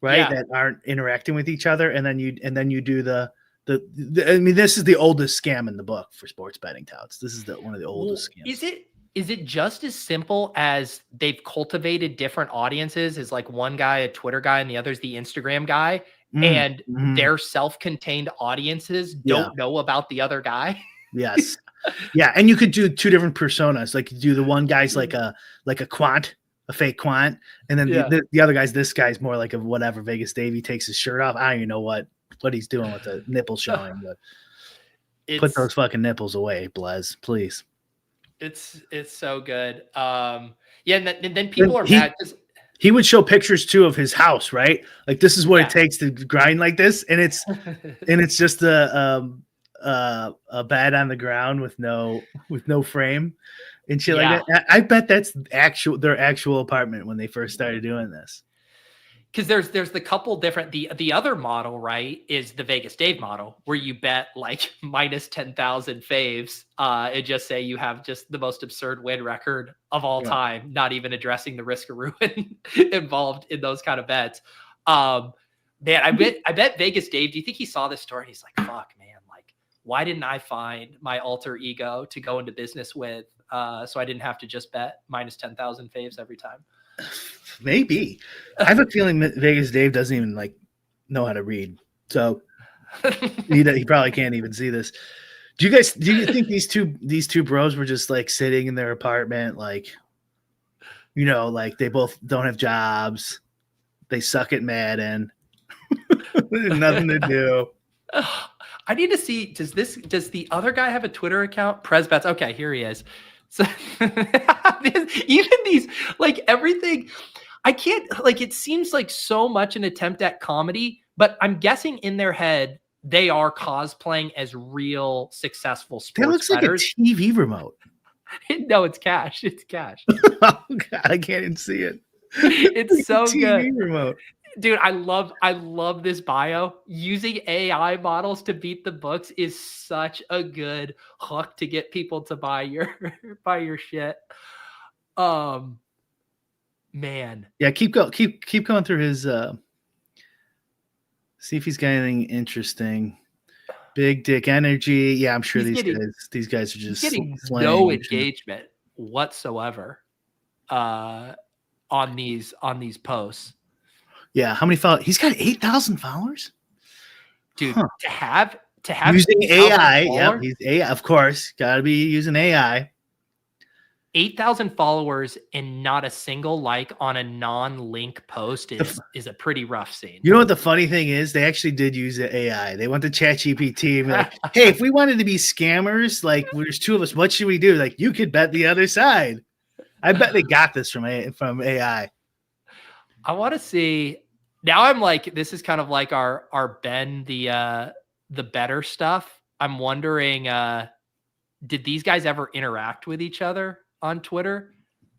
right? That aren't interacting with each other. And then you do the I mean, this is the oldest scam in the book for sports betting touts. This is one of the oldest scams. Is it just as simple as they've cultivated different audiences? Is like one guy a Twitter guy and the other's the Instagram guy, and their self-contained audiences don't know about the other guy? Yes. Yeah. And you could do two different personas. Like you do the one guy's like a quant, a fake quant. And then the other this guy's more like a whatever Vegas Dave. He takes his shirt off. I don't even know what he's doing with the nipple showing, but put those fucking nipples away, Blez, please. It's so good. And then people are mad because he would show pictures too of his house, right? Like this is what it takes to grind like this, and it's just a bed on the ground with no frame and shit like that. I bet that's their actual apartment when they first started doing this. Because there's the couple different, the other model, right, is the Vegas Dave model, where you bet like minus 10,000 faves and just say you have just the most absurd win record of all time, not even addressing the risk of ruin involved in those kind of bets. Man, I bet Vegas Dave, do you think he saw this story and he's like, fuck, man, like, why didn't I find my alter ego to go into business with so I didn't have to just bet minus 10,000 faves every time? Maybe. I have a feeling that Vegas Dave doesn't even like know how to read, so he probably can't even see this. Do you think these two bros were just like sitting in their apartment, like, you know, like they both don't have jobs, they suck at Madden, nothing to do? I need to see. Does the other guy have a Twitter account? Blez Bets. Okay, here he is. So even these, like everything, I can't, like, it seems like so much an attempt at comedy, but I'm guessing in their head, they are cosplaying as real successful sports That looks bettors. Like a TV remote. No, it's cash. It's cash. Oh God, I can't even see it. It's so TV good. remote. Dude, I love this bio. Using AI models to beat the books is such a good hook to get people to buy your shit. Man. Yeah, keep going through his see if he's got anything interesting. Big dick energy. Yeah, I'm sure these guys are just getting no engagement whatsoever on these posts. Yeah, how many followers? He's got 8,000 followers, dude. To have using AI. Yep, he's AI, of course. Got to be using AI. 8,000 followers and not a single like on a non-link post is a pretty rough scene. You know what the funny thing is? They actually did use the AI. They went to ChatGPT and be like, "Hey, if we wanted to be scammers, like there's two of us, what should we do?" Like, you could bet the other side. I bet they got this from AI. I want to see. Now I'm like, this is kind of like our Ben, the better stuff. I'm wondering, did these guys ever interact with each other on Twitter?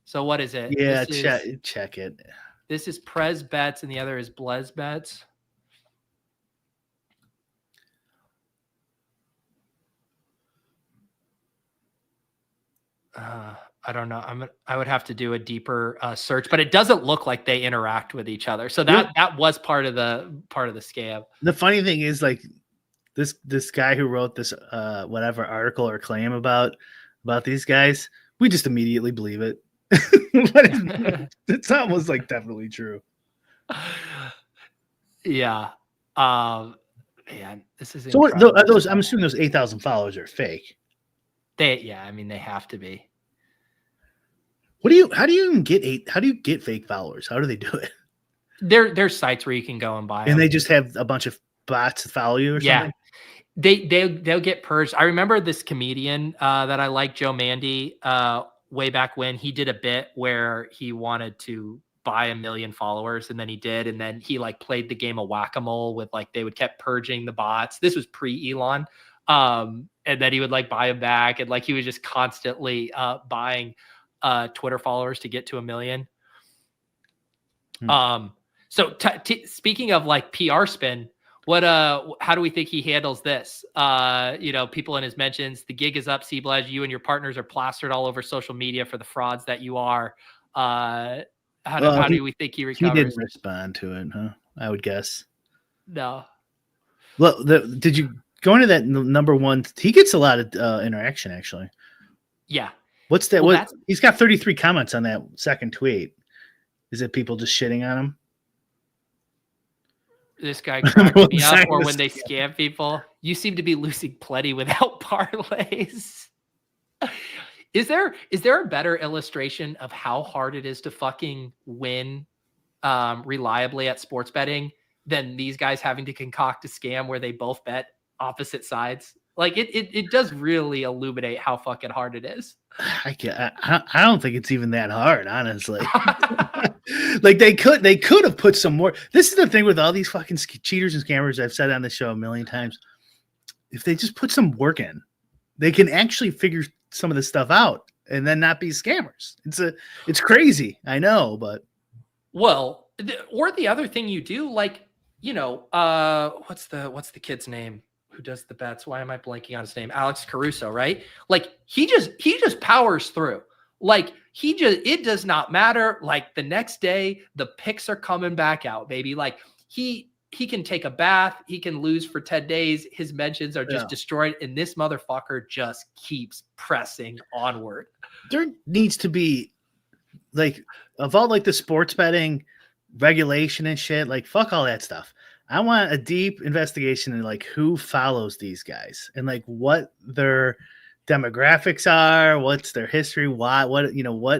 So what is it? Yeah, check it. This is Blez Bets, and the other is Blez Bets. I don't know. I would have to do a deeper search, but it doesn't look like they interact with each other. So that was part of the scam. The funny thing is, like, this guy who wrote this whatever article or claim about these guys, we just immediately believe it. But it's almost like definitely true. Yeah. Man, this is so. incredible. Those I'm assuming those 8,000 followers are fake. I mean, they have to be. How do you even get fake followers? How do they do it? There's sites where you can go and buy them. And they just have a bunch of bots follow you or something? They'll get purged. I remember this comedian that I like, Joe Mandy, way back when. He did a bit where he wanted to buy 1 million followers, and then he did, and then he like played the game of whack-a-mole with like they would kept purging the bots. This was pre-Elon. And then he would like buy them back, and like he was just constantly buying Twitter followers to get to 1 million. So speaking of like PR spin, how do we think he handles this? People in his mentions, the gig is up, Blez, you and your partners are plastered all over social media for the frauds that you are. How do we think he recovers? He didn't respond to it, huh? I would guess. No. Well, did you go into that number one? He gets a lot of interaction, actually. Yeah. What's that? Well, he's got 33 comments on that second tweet. Is it people just shitting on him? This guy cracked me up. Or when they scam people. You seem to be losing plenty without parlays. Is there a better illustration of how hard it is to fucking win reliably at sports betting than these guys having to concoct a scam where they both bet opposite sides? Like it does really illuminate how fucking hard it is. I don't think it's even that hard, honestly. Like they could have put some more. This is the thing with all these fucking cheaters and scammers I've said on the show a million times. If they just put some work in, they can actually figure some of this stuff out and then not be scammers. It's crazy, I know, but or the other thing you do, like, what's the kid's name who does the bets? Why am I blanking on his name? Alex Caruso, right? Like he just powers through. Like it does not matter. Like the next day, the picks are coming back out, baby. Like he can take a bath. He can lose for 10 days. His mentions are just destroyed. And this motherfucker just keeps pressing onward. There needs to be like, of all like the sports betting regulation and shit, like fuck all that stuff. I want a deep investigation in like who follows these guys and like what their demographics are, what's their history, what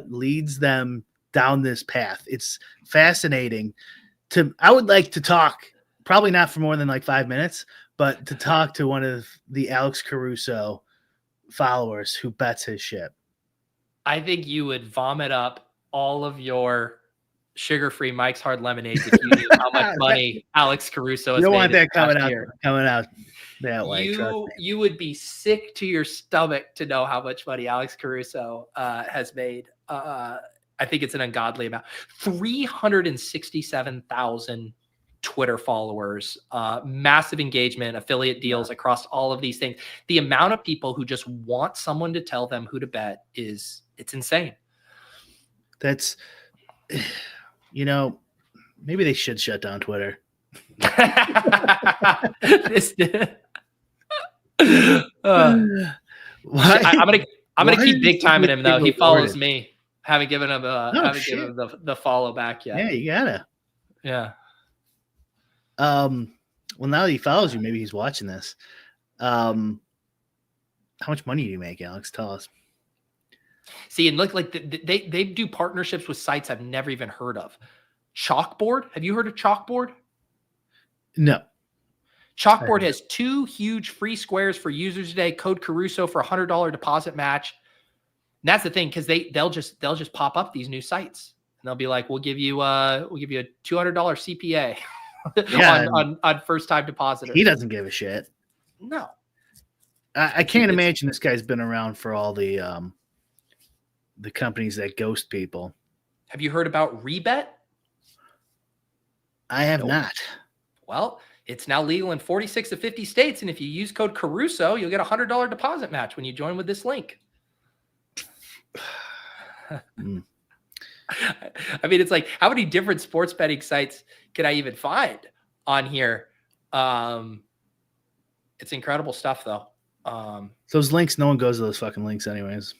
leads them down this path. It's fascinating. I would like to talk, probably not for more than like 5 minutes, but to talk to one of the Alex Caruso followers who bets his shit. I think you would vomit up all of your sugar-free Mike's Hard Lemonades if you knew how much money Alex Caruso has made. You don't want that coming out that way. You would be sick to your stomach to know how much money Alex Caruso has made. I think it's an ungodly amount. 367,000 Twitter followers, massive engagement, affiliate deals across all of these things. The amount of people who just want someone to tell them who to bet it's insane. That's, maybe they should shut down Twitter. I'm gonna keep big timing him though. He follows me. Haven't given him the follow back yet. Yeah, you gotta. Yeah. Well, now that he follows you, maybe he's watching this. How much money do you make, Alex? Tell us. See, and look, like they do partnerships with sites I've never even heard of. Chalkboard. Have you heard of Chalkboard? No. Chalkboard has 2 huge free squares for users today. Code Caruso for $100 deposit match. And that's the thing, because they'll just pop up these new sites and they'll be like, we'll give you a $200 CPA on first time depositors. He doesn't give a shit. No. I can't imagine this guy's been around for all the companies that ghost people. Have you heard about Rebet? I have Nope. not. Well, it's now legal in 46 of 50 states. And if you use code Caruso, you'll get a $100 deposit match when you join with this link. Mm. I mean, it's like, how many different sports betting sites can I even find on here? It's incredible stuff, though. Those links, no one goes to those fucking links anyways.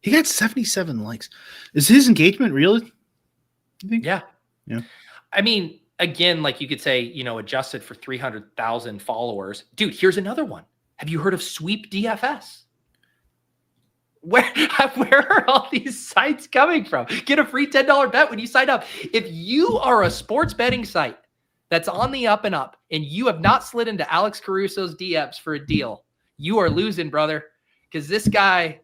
He got 77 likes. Is his engagement real? You think? Yeah. Yeah. I mean, again, like you could say, adjusted for 300,000 followers. Dude, here's another one. Have you heard of Sweep DFS? Where are all these sites coming from? Get a free $10 bet when you sign up. If you are a sports betting site that's on the up and up and you have not slid into Alex Caruso's DMs for a deal, you are losing, brother, because this guy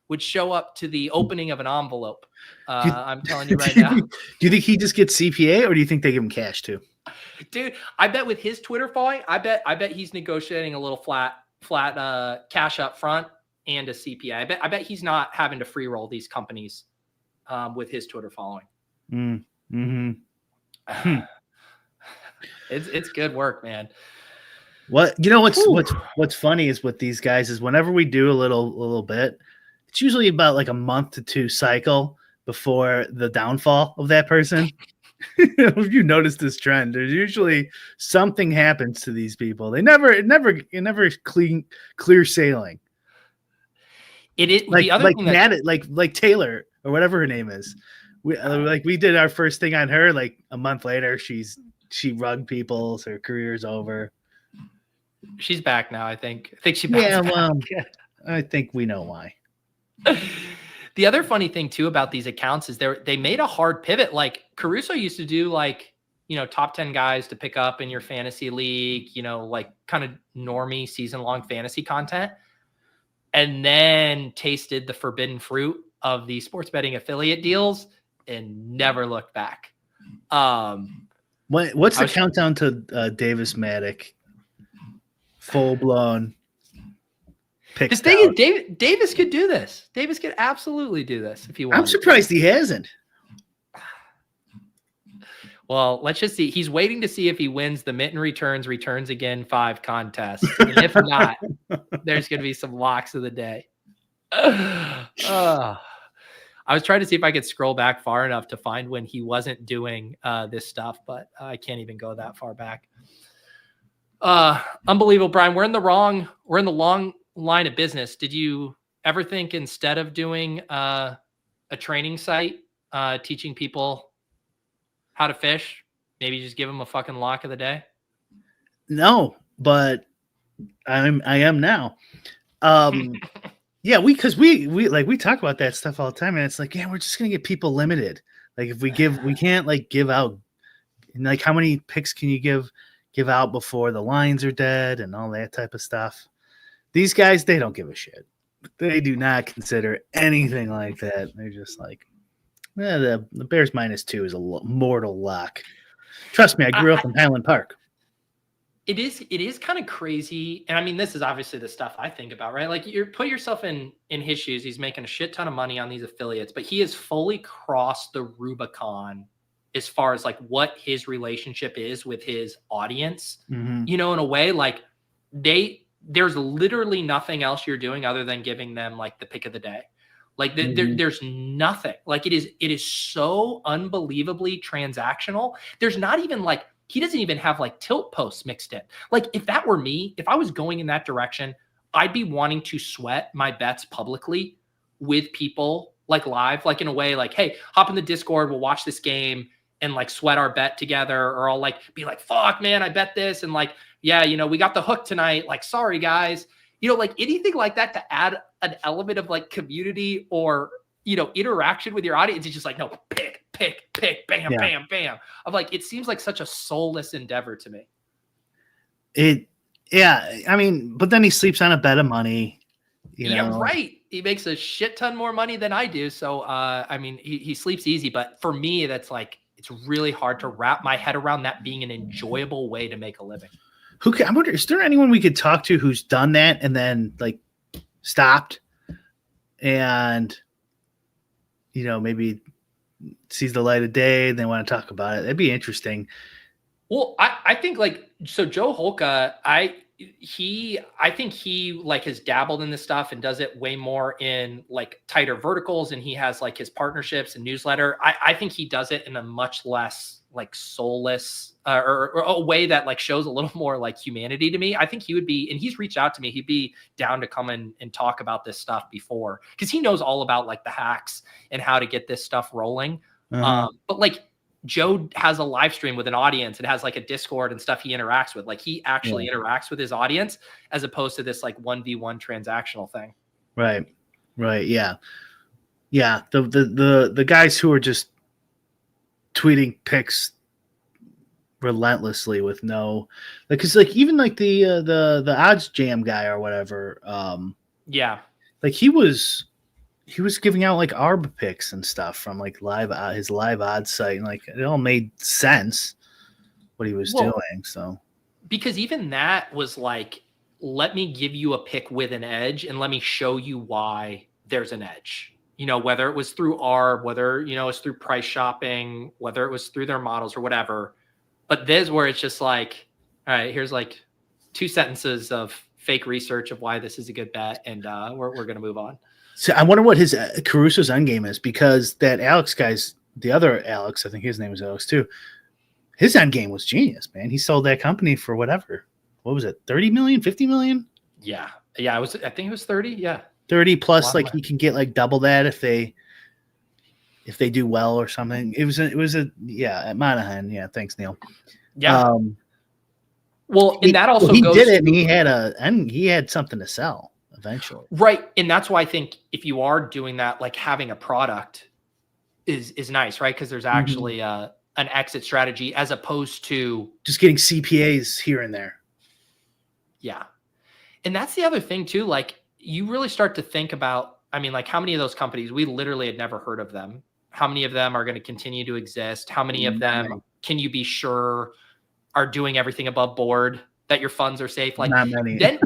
would show up to the opening of an envelope. I'm telling you right now. Do you think he just gets CPA, or do you think they give him cash too? Dude, I bet with his Twitter following, I bet he's negotiating a little flat cash up front and a CPA. I bet he's not having to free roll these companies with his Twitter following. It's good work, man. What's funny is with these guys is whenever we do a little bit, it's usually about like a month to 2 cycle before the downfall of that person. If you notice this trend, there's usually something happens to these people. It never clear sailing. It is Like the other thing like Taylor or whatever her name is. We did our first thing on her. Like a month later, she rugged people. So her career's over. She's back now. I think she bounced Yeah, back. well, I think we know why. The other funny thing too about these accounts is they made a hard pivot. Like Caruso used to do top 10 guys to pick up in your fantasy league, like kind of normie season-long fantasy content, and then tasted the forbidden fruit of the sports betting affiliate deals and never looked back. What's the countdown to Davis Maddock? Full blown. The thing is, Davis could do this. Davis could absolutely do this if he wanted. I'm surprised he hasn't. Well, let's just see. He's waiting to see if he wins the Mitten Returns Again 5 contest. And if not, there's going to be some locks of the day. I was trying to see if I could scroll back far enough to find when he wasn't doing this stuff, but I can't even go that far back. Unbelievable, Brian. We're in the long line of business. Did you ever think instead of doing a training site, teaching people how to fish, maybe just give them a fucking lock of the day? No, but I am now. Yeah, we talk about that stuff all the time, and it's like, yeah, we're just gonna get people limited. Like if we can't like give out, like how many picks can you give out before the lines are dead and all that type of stuff. These guys, they don't give a shit. They do not consider anything like that. They're just like, the Bears -2 is a mortal lock. Trust me, I grew up in Highland Park. It is kind of crazy. And I mean, this is obviously the stuff I think about, right? Like you put yourself in his shoes. He's making a shit ton of money on these affiliates, but he has fully crossed the Rubicon as far as like what his relationship is with his audience. Mm-hmm. In a way, like there's literally nothing else you're doing other than giving them like the pick of the day. Like there's nothing. Like it is so unbelievably transactional. There's not even like, he doesn't even have like tilt posts mixed in. Like if that were me, if I was going in that direction, I'd be wanting to sweat my bets publicly with people like live, like in a way like, hey, hop in the Discord, we'll watch this game and like sweat our bet together. Or I'll like be like, fuck man, I bet this. And like, yeah, we got the hook tonight. Like, sorry guys, like anything like that to add an element of like community or, interaction with your audience. It's just like, no, pick, bam, bam, bam. I'm like, it seems like such a soulless endeavor to me. I mean, but then he sleeps on a bed of money. Yeah, right. He makes a shit ton more money than I do. So, I mean, he sleeps easy, but for me, that's like, it's really hard to wrap my head around that being an enjoyable way to make a living. I wonder, is there anyone we could talk to who's done that and then like stopped and, maybe sees the light of day and they want to talk about it? That'd be interesting. Well, I think like so Joe Holka, I think he like has dabbled in this stuff and does it way more in like tighter verticals, and he has like his partnerships and newsletter. I think he does it in a much less like soulless or a way that like shows a little more like humanity to me. I think he would be, and he's reached out to me, he'd be down to come and talk about this stuff before, because he knows all about like the hacks and how to get this stuff rolling. But like Joe has a live stream with an audience. It has like a Discord and stuff he interacts with. Like he actually interacts with his audience as opposed to this like 1v1 transactional thing. Right. Right. Yeah. Yeah. The guys who are just tweeting pics relentlessly with no, because like even like the odds jam guy or whatever. Yeah. Like he was giving out like ARB picks and stuff from like his live odds site, and like it all made sense what he was doing. So because even that was like, let me give you a pick with an edge and let me show you why there's an edge. You know, whether it was through ARB, whether, you know, it's through price shopping, whether it was through their models or whatever. But this where it's just like, all right, here's like 2 sentences of fake research of why this is a good bet, and we're going to move on. So I wonder what his Caruso's endgame is, because that Alex guy's, the other Alex, I think his name was Alex too. His endgame was genius, man. He sold that company for whatever. What was it? 30 million, 50 million? Yeah. Yeah. I think it was 30. Yeah. 30 plus, like he can get like double that if they do well or something. It was a at Monahan. Yeah. Thanks, Neil. Yeah. Well, and that also he goes did it, and he had something to sell eventually. Right. And that's why I think if you are doing that, like having a product is nice, right? Because there's actually an exit strategy as opposed to just getting CPAs here and there. Yeah. And that's the other thing too. Like you really start to think about, I mean, like how many of those companies, we literally had never heard of them. How many of them are going to continue to exist? How many of them can you be sure are doing everything above board, that your funds are safe? Like not many. Then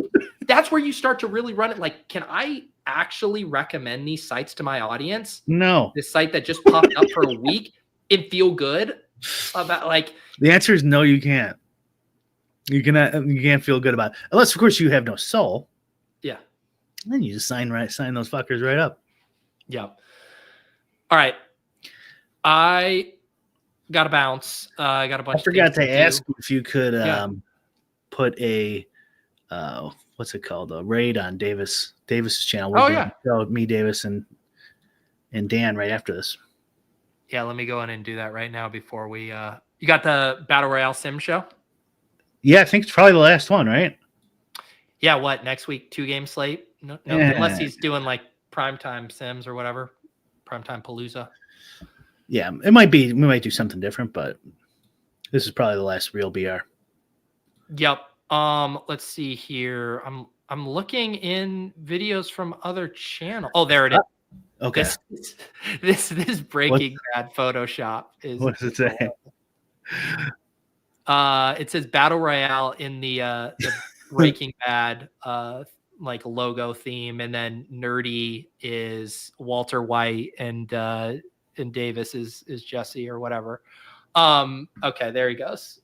that's where you start to really run it. Like, can I actually recommend these sites to my audience? No. This site that just popped up for a week and feel good about like. The answer is no, you can't. You can't feel good about it. Unless, of course, you have no soul. Yeah. And then you just sign those fuckers right up. Yeah. All right. I got to bounce. I got a bunch. I forgot to ask if you could put a what's it called? A raid on Davis's channel. We're me, Davis, and Dan right after this. Yeah, let me go in and do that right now before we. You got the Battle Royale Sim show? Yeah, I think it's probably the last one, right? Yeah, what next week? 2-game slate? No, unless he's doing like primetime Sims or whatever, primetime Palooza. Yeah, it might be. We might do something different, but this is probably the last real BR. Yep. Let's see here. I'm looking in videos from other channels. Oh, there it is. Okay. This Breaking Bad Photoshop is. What does it say? It says Battle Royale in the Breaking Bad like logo theme, and then nerdy is Walter White, and Davis is Jesse or whatever. Okay, there he goes.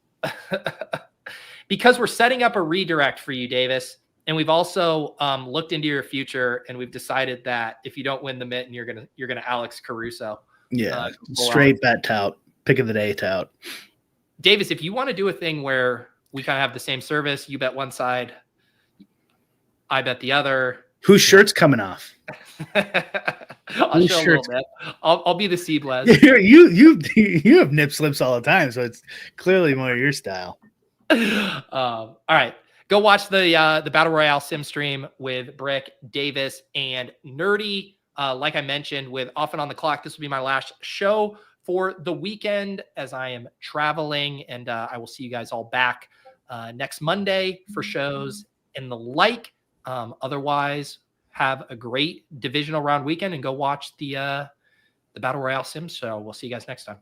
Because we're setting up a redirect for you, Davis, and we've also looked into your future, and we've decided that if you don't win the mitten, you're gonna Alex Caruso. Yeah, straight bet tout, pick of the day tout. Davis, if you want to do a thing where we kind of have the same service, you bet one side, I bet the other. Whose shirt's coming off? I'll show a little bit. I'll be the Blez. You have nip slips all the time, so it's clearly more your style. All right, go watch the Battle Royale Sim stream with Bric, Davis, and Nerdy. Like I mentioned, with Off and On the Clock, this will be my last show for the weekend as I am traveling, and I will see you guys all back next Monday for shows and the like. Otherwise, have a great divisional round weekend and go watch the Battle Royale Sim. So we'll see you guys next time.